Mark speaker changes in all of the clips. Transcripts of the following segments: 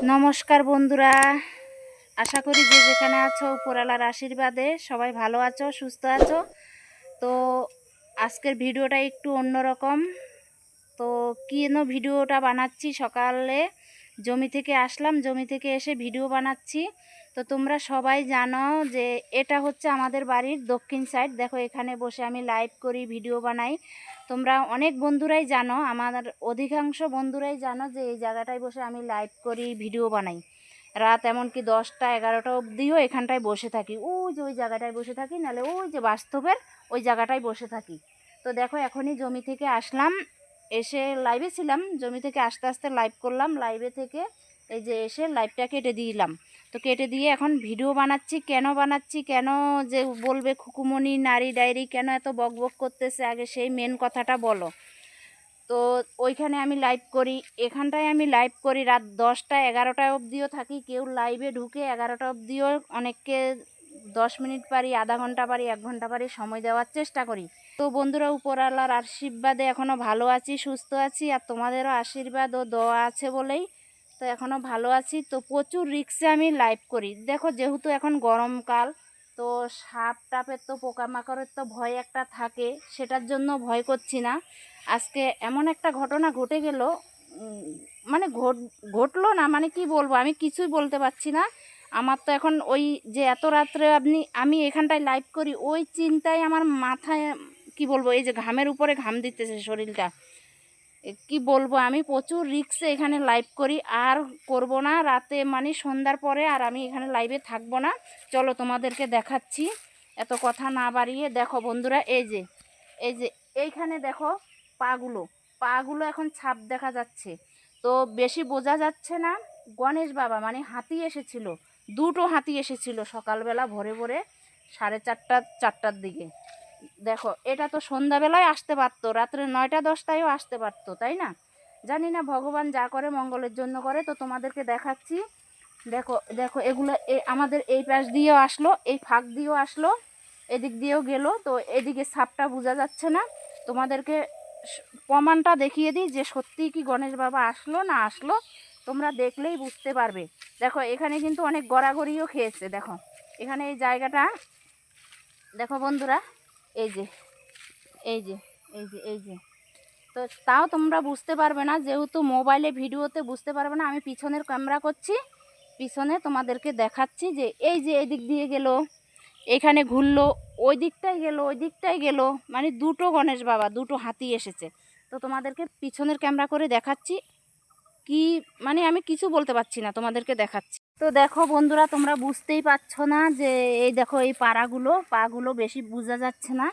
Speaker 1: নমস্কার বন্ধুরা, আশা করি যে যেখানে আছো উপরওয়ালার আশীর্বাদে সবাই ভালো আছো, সুস্থ আছো। তো আজকের ভিডিওটা একটু অন্যরকম। তো কেন ভিডিওটা বানাচ্ছি, সকালে জমি থেকে আসলাম, জমি থেকে এসে ভিডিও বানাচ্ছি। তো তোমরা সবাই জানো যে এটা হচ্ছে আমাদের বাড়ির দক্ষিণ সাইড। দেখো এখানে বসে আমি লাইভ করি, ভিডিও বানাই। তোমরা অনেক বন্ধুরাই জানো, আমার অধিকাংশ বন্ধুরাই জানো যে এই জায়গাটায় বসে আমি লাইভ করি, ভিডিও বানাই। রাত এমনকি 10টা 11টা অবধিও এখানটায় বসে থাকি। ওই যে ওই জায়গাটায় বসে থাকি, নাহলে ওই যে বাস্তবের ওই জায়গাটায় বসে থাকি। তো দেখো এখনই জমি থেকে আসলাম, এসে লাইভে ছিলাম, জমি থেকে আস্তে আস্তে লাইভ করলাম। লাইভে থেকে এই যে এসে লাইভটা কেটে দিলাম। তো কেটে দিয়ে এখন ভিডিও বানাচ্ছি। কেন বানাচ্ছি, কেন যে বলবে খুকুমনি নারী ডায়েরি কেন এত বক বক করতেছে, আগে সেই মেন কথাটা বলো। তো ওইখানে আমি লাইভ করি, এখানটায় আমি লাইভ করি রাত 10টা 11টা অবধিও থাকি। কেউ লাইভে ঢুকে 11টা অবধিও, অনেককে 10 মিনিট পারি, আধা ঘন্টা পারি, 1 ঘন্টা পারি সময় দেওয়ার চেষ্টা করি। তো বন্ধুরা, উপরওয়ালার আশীর্বাদে এখনও ভালো আছি, সুস্থ আছি, আর তোমাদেরও আশীর্বাদ ও দোয়া আছে বলেই তো এখনও ভালো আছি। তো প্রচুর রিস্কে আমি লাইভ করি। দেখো যেহেতু এখন গরমকাল, তো সাপ টাপের তো পোকামাকড়ের তো ভয় একটা থাকে, সেটার জন্য ভয় করছি না। আজকে এমন একটা ঘটনা ঘটে গেল, মানে ঘটলো না, মানে কি বলবো, আমি কিছুই বলতে পারছি না। আমার তো এখন ওই যে এত রাত্রে আমি এখানটায় লাইভ করি, ওই চিন্তায় আমার মাথায় কি বলবো, এই যে ঘামের উপরে ঘাম দিতেছে শরীরটা। কি বলবো, আমি প্রচুর রিস্কে এখানে লাইভ করি, আর করব না রাতে, মানে সন্ধ্যার পরে আর আমি এখানে লাইভে থাকবো না। চলো তোমাদেরকে দেখাচ্ছি, এত কথা না বাড়িয়ে। দেখো বন্ধুরা, এই যে এইখানে দেখো পাগুলো এখন ছাপ দেখা যাচ্ছে। তো বেশি বোঝা যাচ্ছে না। গণেশ বাবা মানে হাতি এসেছিল, দুটো হাতি এসেছিল সকালবেলা ভোরে ভোরে 4:30 4টার দিকে। দেখো এটা তো সন্ধ্যাবেলায় আসতে পারতো, রাত্রে 9টা 10টায়ও আসতে পারতো, তাই না? জানি না, ভগবান যা করে মঙ্গলের জন্য করে। তো তোমাদেরকে দেখাচ্ছি। দেখো দেখো এগুলো আমাদের এই পাশ দিয়েও আসলো, এই ফাঁক দিয়েও আসলো, এদিক দিয়েও গেল। তো এদিকে সাপটা বোঝা যাচ্ছে না। তোমাদেরকে প্রমাণটা দেখিয়ে দিই যে সত্যি কি গণেশ বাবা আসলো না আসলো, তোমরা দেখলেই বুঝতে পারবে। দেখো এখানে কিন্তু অনেক গড়াগড়িও খেয়েছে। দেখো এখানে এই জায়গাটা দেখো বন্ধুরা, এই যে এই যে এই যে তো তাও তোমরা বুঝতে পারবে না, যেহেতু মোবাইলে ভিডিওতে বুঝতে পারবে না। আমি পিছনের ক্যামেরা করছি, পিছনে তোমাদেরকে দেখাচ্ছি যে এই যে এদিক দিয়ে গেল, এখানে ঘুরলো, ওই দিকটাই গেল, ওই দিকটাই গেল, মানে দুটো গণেশ বাবা, দুটো হাতি এসেছে। তো তোমাদেরকে পিছনের ক্যামেরা করে দেখাচ্ছি। কি মানে আমি কিছু বলতে পারছি না, তোমাদেরকে দেখাচ্ছি। তো দেখো বন্ধুরা, তোমরা বুঝতেই পারছো না যে এই দেখো এই পাগুলো বেশি বোঝা যাচ্ছে না।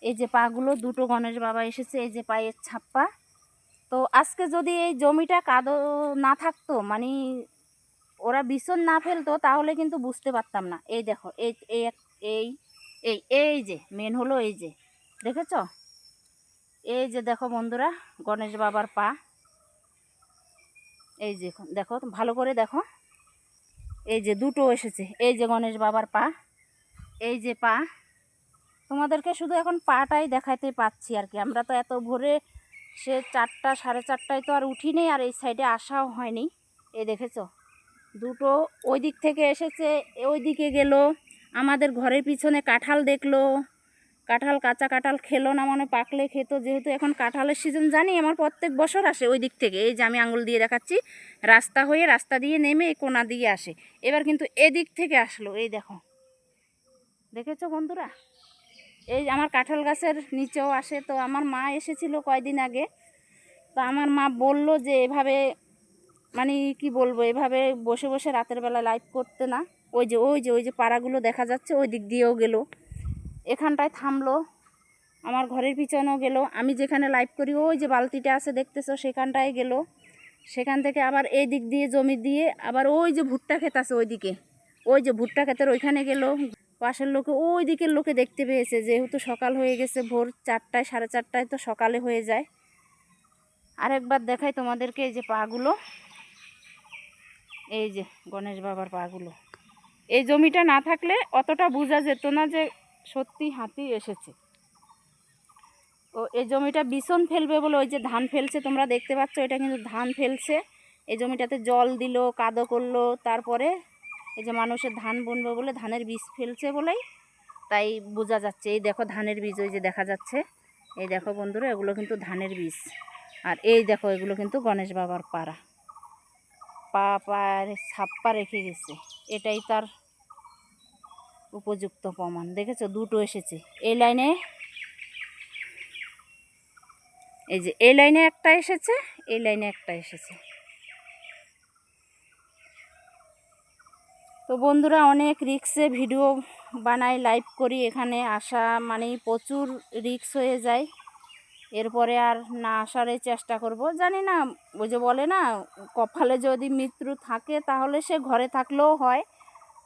Speaker 1: এই যে পাগুলো, দুটো গণেশ বাবা এসেছে, এই যে পায়ের ছাপ্পা। তো আজকে যদি এই জমিটা কাদো না থাকতো, মানে ওরা বিছন না ফেলতো, তাহলে কিন্তু বুঝতে পারতাম না। এই দেখো এই এই এই এই এই যে মেন হলো, এই যে দেখেছ, এই যে দেখো বন্ধুরা গণেশ বাবার পা। এই যে দেখো ভালো করে দেখো, এই যে দুটো এসেছে, এই যে গণেশ বাবার পা, এই যে পা। তোমাদেরকে শুধু এখন পাটাই দেখাইতে পাচ্ছি আর কি। আমরা তো এত ভোরে, সে 4টা 4:30টায় তো আর উঠি নেই, আর এই সাইডে আসাও হয়নি। এই দেখেছো দুটো ওই দিক থেকে এসেছে, ওই দিকে গেল। আমাদের ঘরের পিছনে কাঁঠাল দেখলো, কাঁচা কাঁঠাল খেলো না, মানে পাকলে খেতো। যেহেতু এখন কাঁঠালের সিজন জানি, আমার প্রত্যেক বছর আসে ওই দিক থেকে। এই যে আমি আঙুল দিয়ে দেখাচ্ছি, রাস্তা হয়ে, রাস্তা দিয়ে নেমে এই কোনা দিয়ে আসে। এবার কিন্তু এদিক থেকে আসলো, এই দেখো, দেখেছো বন্ধুরা, এই আমার কাঁঠাল গাছের নিচেও আসে। তো আমার মা এসেছিল কয়দিন আগে, তো আমার মা বলল যে এভাবে, মানে কি বলবো, এভাবে বসে বসে রাতের বেলা লাইভ করতে না। ওই যে পাড়াগুলো দেখা যাচ্ছে, ওই দিক দিয়েও গেল, এখানটায় থামলো, আমার ঘরের পিছনেও গেল। আমি যেখানে লাইভ করি ওই যে বালতিটা আছে দেখতেছো, সেখানটায় গেল। সেখান থেকে আবার এই দিক দিয়ে জমি দিয়ে আবার ওই যে ভুট্টা ক্ষেত আছে ওইদিকে, ওই যে ভুট্টা ক্ষেতের ওইখানে গেল। পাশের লোকে, ওই দিকের লোকে দেখতে পেয়েছে, যেহেতু সকাল হয়ে গেছে, ভোর 4টায় 4:30টায় তো সকালে হয়ে যায়। আরেকবার দেখাই তোমাদেরকে, এই যে পাগুলো, এই যে গণেশ বাবার পাগুলো। এই জমিটা না থাকলে অতটা বোঝা যেত না যে সত্যি হাতি এসেছে। তো এই জমিটা বিছন ফেলবে বলে ওই যে ধান ফেলছে, তোমরা দেখতে পাচ্ছ, এটা কিন্তু ধান ফেলছে। এই জমিটাতে জল দিল, কাদো করলো, তারপরে এই যে মানুষের ধান বুনবে বলে ধানের বীজ ফেলছে বলেই তাই বোঝা যাচ্ছে। এই দেখো ধানের বীজ, ওই যে দেখা যাচ্ছে, এই দেখো বন্ধুরা, এগুলো কিন্তু ধানের বীজ। আর এই দেখো এগুলো কিন্তু গণেশ বাবার পাড়া, পায়ের ছাপ্পা রেখে গেছে, এটাই তার উপযুক্ত প্রমাণ। দেখেছো দুটো এসেছে এই লাইনে, এই যে এই লাইনে একটা এসেছে, এই লাইনে একটা এসেছে। তো বন্ধুরা অনেক রিক্সে ভিডিও বানাই, লাইভ করি, এখানে আসা মানেই প্রচুর রিক্স হয়ে যায়। এরপরে আর না আসারই চেষ্টা করব। জানি না, ওই যে বলে না, কপালে যদি মৃত্যু থাকে তাহলে সে ঘরে থাকলেও হয়।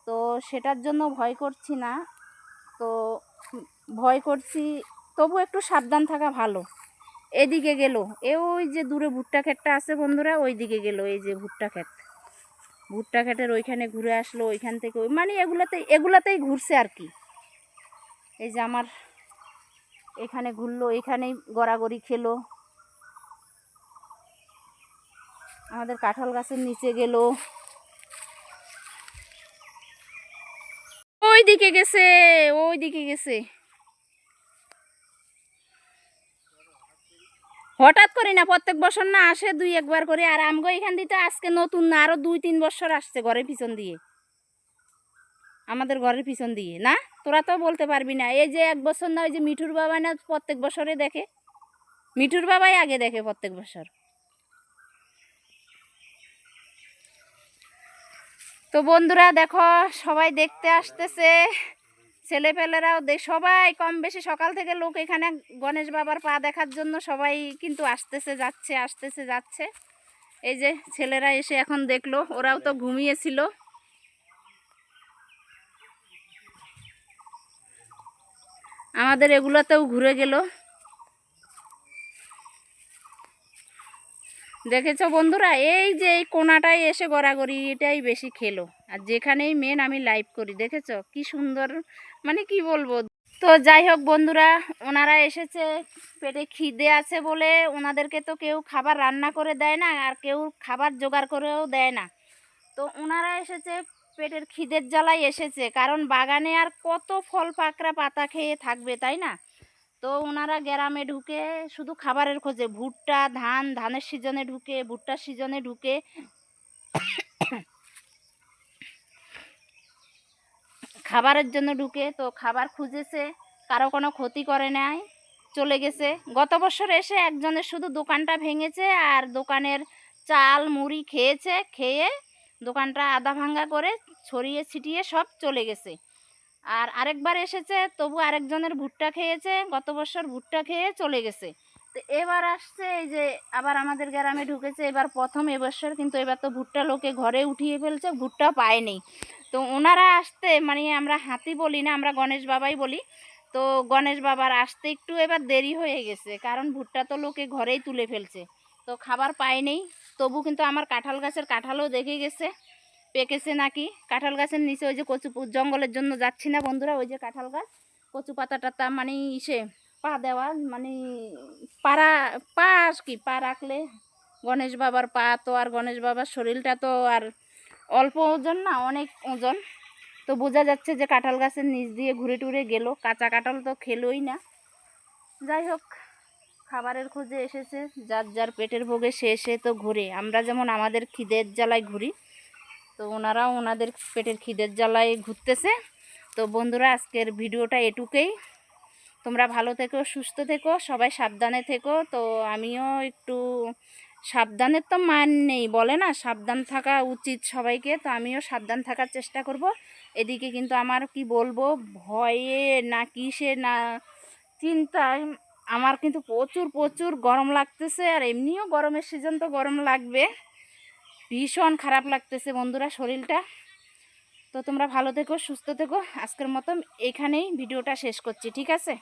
Speaker 1: তো সেটার জন্য ভয় করছি না, তো ভয় করছি তবু একটু সাবধান থাকা ভালো। এদিকে গেল, ওই যে দূরে ভুট্টা ক্ষেতটা আছে বন্ধুরা, ওই দিকে গেল, এই যে ভুট্টা ক্ষেত, ভুট্টা ক্ষেতের ওইখানে ঘুরে আসলো, ওইখান থেকে মানে এগুলাতেই ঘুরছে আর কি। এই যে আমার এখানে ঘুরলো, এখানেই গড়াগড়ি খেলো, আমাদের কাঁঠাল গাছের নিচে গেল, ওই দিকে গেছে, ওই দিকে গেছে। হঠাৎ করি না, প্রত্যেক বছর না আসে 2-1 বার করে। আর আমগো এখান দিতে আজকে নতুন না, আরো 2-3 বছর আসছে ঘরের পিছন দিয়ে, আমাদের ঘরের পিছন দিয়ে। না তোরা তো বলতে পারবি না, এই যে 1 বছর না, ওই যে মিঠুর বাবা না প্রত্যেক বছরে দেখে, মিঠুর বাবাই আগে দেখে প্রত্যেক বছর। তো বন্ধুরা দেখো সবাই দেখতে আসতেছে, ছেলেপেলেরাও সবাই কম বেশি সকাল থেকে লোক এখানে গণেশ বাবার পা দেখার জন্য সবাই কিন্তু আসতেছে যাচ্ছে, আসতেছে যাচ্ছে। এই যে ছেলেরা এসে এখন দেখলো, ওরাও তো ঘুমিয়েছিল। আমাদের এগুলোতেও ঘুরে গেল। দেখেছো বন্ধুরা, এই যে এই কোনাটায় এসে গড়াগড়ি এটাই বেশি খেলো। আর যেখানেই মেন আমি লাইভ করি, দেখেছো কি সুন্দর, মানে কি বলবো। তো যাই হোক বন্ধুরা, ওনারা এসেছে, পেটে খিদে আছে বলে ওনাদেরকে তো কেউ খাবার রান্না করে দেয় না, আর কেউ খাবার জোগাড় করেও দেয় না। তো ওনারা এসেছে পেটের খিদের জ্বালায় এসেছে, কারণ বাগানে আর কত ফল পাকড়া পাতা খেয়ে থাকবে, তাই না? তো ওনারা গ্রামে ঢুকে শুধু খাবারের খোঁজে, ভুট্টা ধানের সিজনে ঢুকে, ভুট্টার সিজনে ঢুকে খাবারের জন্য ঢুকে, তো খাবার খুঁজেছে, কারো কোনো ক্ষতি করে নাই, চলে গেছে। গত বছর এসে একজনের শুধু দোকানটা ভেঙেছে, আর দোকানের চাল মুড়ি খেয়েছে, খেয়ে দোকানটা আধা ভাঙ্গা করে ছড়িয়ে ছিটিয়ে সব চলে গেছে। আর আরেকবার এসেছে, তবু আরেকজনের ভুট্টা খেয়েছে, গত বছর ভুট্টা খেয়ে চলে গেছে। তো এবার আসছে, এই যে আবার আমাদের গ্রামে ঢুকেছে, এবার প্রথম এবছর, কিন্তু এবার তো ভুট্টা লোকে ঘরে উঠিয়ে ফেলছে, ভুট্টা পায়নি। তো ওনারা আসতে, মানে আমরা হাতি বলি না, আমরা গণেশ বাবাই বলি। তো গণেশ বাবার আসতে একটু এবার দেরি হয়ে গেছে, কারণ ভুট্টা তো লোকে ঘরেই তুলে ফেলছে, তো খাবার পায়নি। তবু কিন্তু আমার কাঁঠাল গাছের কাঁঠালও দেখে গেছে, পেকেছে নাকি। কাঁঠাল গাছের নিচে ওই যে কচু, জঙ্গলের জন্য যাচ্ছি না বন্ধুরা, ওই যে কাঁঠাল গাছ, কচু পাতা টাতা মানে ইসে পা দেওয়া, মানে পাড়া পা আর কি, পা রাখলে গণেশ বাবার পা, তো আর গণেশ বাবার শরীরটা তো আর অল্প ওজন না, অনেক ওজন। তো বোঝা যাচ্ছে যে কাঁঠাল গাছের নিচ দিয়ে ঘুরে টুরে গেল, কাঁচা কাঁঠাল তো খেলোই না। যাই হোক, খাবারের খোঁজে এসেছে, যার যার পেটের ভোগে সে এসে তো ঘুরে, আমরা যেমন আমাদের খিদের জ্বালায় ঘুরি, তো ওনারাও ওনাদের পেটের খিদের জ্বালায় ঘুরতেছে। তো বন্ধুরা আজকের ভিডিওটা এটুকুই, তোমরা ভালো থেকো, সুস্থ থেকো, সবাই সাবধানে থেকো। তো আমিও একটু সাবধানের তো মান নেই, বলে না সাবধান থাকা উচিত সবাইকে, তো আমিও সাবধান থাকার চেষ্টা করব। এদিকে কিন্তু আমার কি বলবো, ভয়ে না কিসে না চিন্তায় আমার কিন্তু প্রচুর প্রচুর গরম লাগতেছে, আর এমনিও গরমের সিজন, তো গরম লাগবে, ভীষণ খারাপ লাগতেছে বন্ধুরা শরীরটা। তো তোমরা ভালো থেকো, সুস্থ থেকো, আজকের মতো এখানেই ভিডিওটা শেষ করছি, ঠিক আছে।